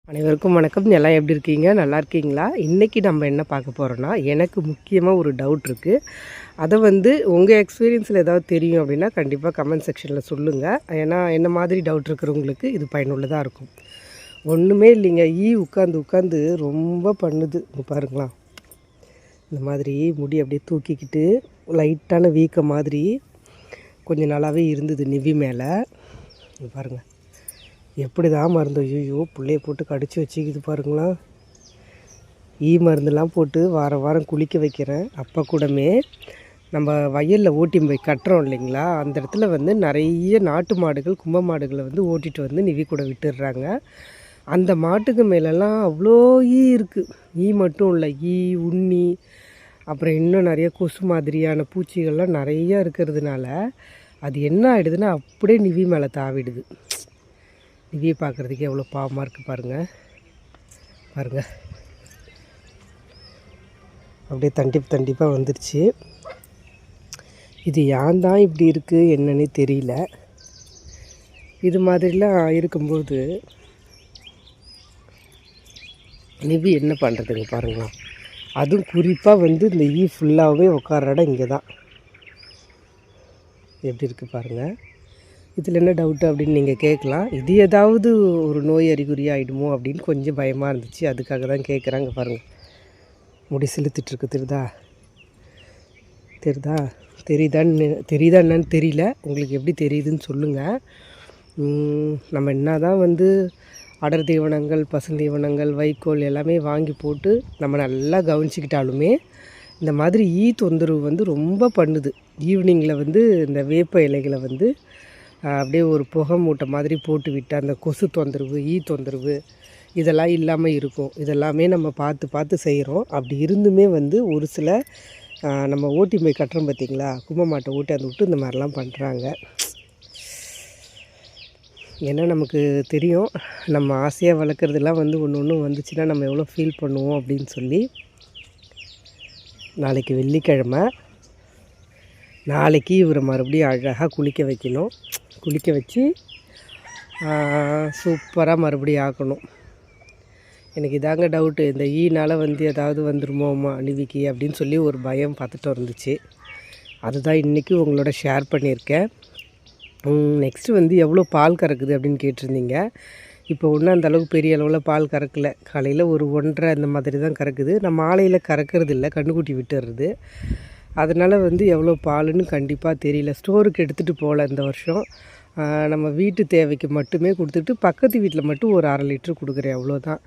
அனைவருக்கும் வணக்கம். எல்லாம் எப்படி இருக்கீங்க? நல்லா இருக்கீங்களா? இன்றைக்கி நம்ம என்ன பார்க்க போகிறோன்னா, எனக்கு முக்கியமாக ஒரு டவுட் இருக்குது. அதை உங்கள் எக்ஸ்பீரியன்ஸில் ஏதாவது தெரியும் அப்படின்னா கண்டிப்பாக கமெண்ட் செக்ஷனில் சொல்லுங்கள். ஏன்னா என்ன மாதிரி டவுட் இருக்கிறவங்களுக்கு இது பயனுள்ளதாக இருக்கும். ஒன்றுமே இல்லைங்க, உட்காந்து ரொம்ப பண்ணுது. பாருங்களா, இந்த மாதிரி முடி அப்படியே தூக்கிக்கிட்டு லைட்டான வீக்க மாதிரி கொஞ்சம் நாளாகவே இருந்தது நிவி மேலே. பாருங்கள் எப்படி தான் மருந்து, ஐயோ பிள்ளைய போட்டு கடிச்சு வச்சுக்கிது பாருங்களா. மருந்துலாம் போட்டு வாரம் குளிக்க வைக்கிறேன். அப்போ கூடமே நம்ம வயலில் ஓட்டி போய் கட்டுறோம் இல்லைங்களா, அந்த இடத்துல நிறைய நாட்டு மாடுகள் கும்ப மாடுகளை ஓட்டிகிட்டு நிவி கூட விட்டுடுறாங்க. அந்த மாட்டுக்கு மேலெல்லாம் அவ்வளோ இருக்குது. மட்டும் இல்லை, உண்ணி, அப்புறம் இன்னும் நிறைய கொசு மாதிரியான பூச்சிகள்லாம் நிறையா இருக்கிறதுனால அது என்ன ஆகிடுதுன்னா அப்படியே நிவி மேலே தாவிடுது. நிவியை பார்க்குறதுக்கு எவ்வளோ பாவமாக இருக்குது பாருங்கள். அப்படியே தண்டிப்பாக வந்துருச்சு. இது ஏன் தான் இப்படி இருக்குது என்னன்னே தெரியல. இது மாதிரிலாம் இருக்கும்போது நிவி என்ன பண்ணுறதுங்க பாருங்களா. அதுவும் குறிப்பாக இந்த ஃபுல்லாகவே உட்கார இடம் இங்கே தான். எப்படி இருக்குது பாருங்கள். இதில் என்ன டவுட்டு அப்படின்னு நீங்கள் கேட்கலாம். இது ஏதாவது ஒரு நோய் அறிகுறி ஆகிடுமோ அப்படின்னு கொஞ்சம் பயமாக இருந்துச்சு. அதுக்காக தான் கேட்குறாங்க. பாருங்கள், முடி செலுத்திட்டுருக்கு. தெரியுதா என்னன்னு தெரியல. உங்களுக்கு எப்படி தெரியுதுன்னு சொல்லுங்கள். நம்ம என்ன தான் அடர் தீவனங்கள், பசுந்தீவனங்கள், வைக்கோல் எல்லாமே வாங்கி போட்டு நம்ம நல்லா கவனிச்சிக்கிட்டாலுமே இந்த மாதிரி தொந்தரவு ரொம்ப பண்ணுது. ஈவினிங்கில் இந்த வேப்ப இலைகளை அப்படியே ஒரு புகை மூட்டை மாதிரி போட்டு விட்டு அந்த கொசு தொந்தரவு, தொந்தரவு இதெல்லாம் இல்லாமல் இருக்கும். இதெல்லாமே நம்ம பார்த்து செய்கிறோம். அப்படி இருந்துமே ஒரு சில நம்ம ஓட்டி போய் கட்டுறோம் பார்த்திங்களா, கும்ப மாட்டை ஓட்டி அந்த விட்டு இந்த மாதிரிலாம் பண்ணுறாங்க. ஏன்னா நமக்கு தெரியும், நம்ம ஆசையாக வளர்க்குறதுலாம் ஒன்று வந்துச்சுன்னா நம்ம எவ்வளோ ஃபீல் பண்ணுவோம் அப்படின்னு சொல்லி. நாளைக்கு வெள்ளிக்கிழமை, நாளைக்கு இவரை மறுபடியும் அழகாக குளிக்க வைக்கணும். குளிக்க வச்சு சூப்பராக மறுபடியும் ஆக்கணும். எனக்கு இதாங்க டவுட்டு. இந்த ஈனால் ஏதாவது வந்துருமோம்மா நிவிக்கு அப்படின்னு சொல்லி ஒரு பயம் பார்த்துட்டு இருந்துச்சு. அதுதான் இன்றைக்கி உங்களோட ஷேர் பண்ணியிருக்கேன். நெக்ஸ்ட்டு எவ்வளோ பால் கறக்குது அப்படின்னு கேட்டிருந்தீங்க. இப்போ ஒன்றும் அந்தளவுக்கு பெரிய அளவில் பால் கறக்கலை. காலையில் ஒரு 1.5 அந்த மாதிரி தான் கறக்குது. நான் மாலையில் கறக்கிறது இல்லை, கண்ணுக்குட்டி விட்டுடுறது. அதனால் எவ்வளோ பாலுன்னு கண்டிப்பாக தெரியல. ஸ்டோருக்கு எடுத்துகிட்டு போகல இந்த வருஷம். நம்ம வீட்டு தேவைக்கு மட்டுமே கொடுத்துட்டு பக்கத்து வீட்டில் மட்டும் ஒரு 1/2 லிட்டர் கொடுக்குறேன், அவ்வளோதான்.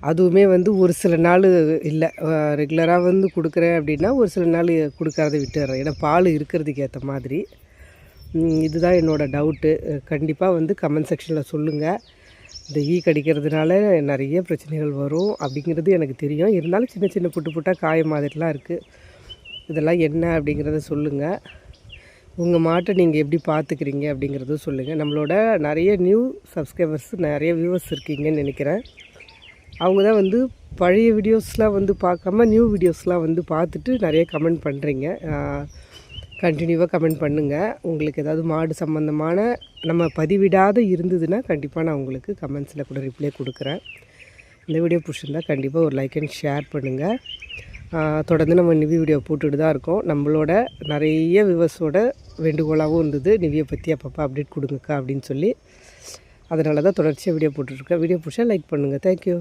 அதுவுமே ஒரு சில நாள் இல்லை, ரெகுலராக கொடுக்குறேன் அப்படின்னா ஒரு சில நாள் கொடுக்காத விட்டுடுறேன். ஏன்னா பால் இருக்கிறதுக்கு ஏற்ற மாதிரி. இதுதான் என்னோடய டவுட்டு. கண்டிப்பாக கமெண்ட் செக்ஷனில் சொல்லுங்கள். இந்த கடிக்கிறதுனால நிறைய பிரச்சனைகள் வரும் அப்படிங்கிறது எனக்கு தெரியும். இருந்தாலும் சின்ன புட்டாக காய மாதிரிலாம் இருக்குது. இதெல்லாம் என்ன அப்படிங்கிறத சொல்லுங்கள். உங்கள் மாட்டை நீங்கள் எப்படி பார்த்துக்கிறீங்க அப்படிங்கிறதும் சொல்லுங்கள். நம்மளோட நிறைய நியூ சப்ஸ்கிரைபர்ஸ், நிறைய வியூவர்ஸ் இருக்கீங்கன்னு நினைக்கிறேன். அவங்க தான் பழைய வீடியோஸ்லாம் பார்க்காம நியூ வீடியோஸ்லாம் பார்த்துட்டு நிறைய கமெண்ட் பண்ணுறீங்க. கண்டினியூவாக கமெண்ட் பண்ணுங்கள். உங்களுக்கு ஏதாவது மாடு சம்மந்தமான நம்ம பதிவிடாத இருந்ததுன்னா கண்டிப்பாக நான் உங்களுக்கு கமெண்ட்ஸில் கூட ரிப்ளை கொடுக்குறேன். இந்த வீடியோ பிடிச்சிருந்தால் கண்டிப்பாக ஒரு லைக் அண்ட் ஷேர் பண்ணுங்கள். தொடர்ந்து நம்ம நிவி வீடியோ போட்டுட்டு தான் இருக்கோம். நம்மளோட நிறைய வியூவர்ஸோட வேண்டுகோளாகவும் இருந்தது, நிவியை பற்றி அப்பப்போ அப்டேட் கொடுங்கக்கா அப்படின்னு சொல்லி. அதனால தான் தொடர்ச்சியாக வீடியோ போட்டுட்ருக்கேன். வீடியோ பிடிச்சா லைக் பண்ணுங்கள். தேங்க்யூ.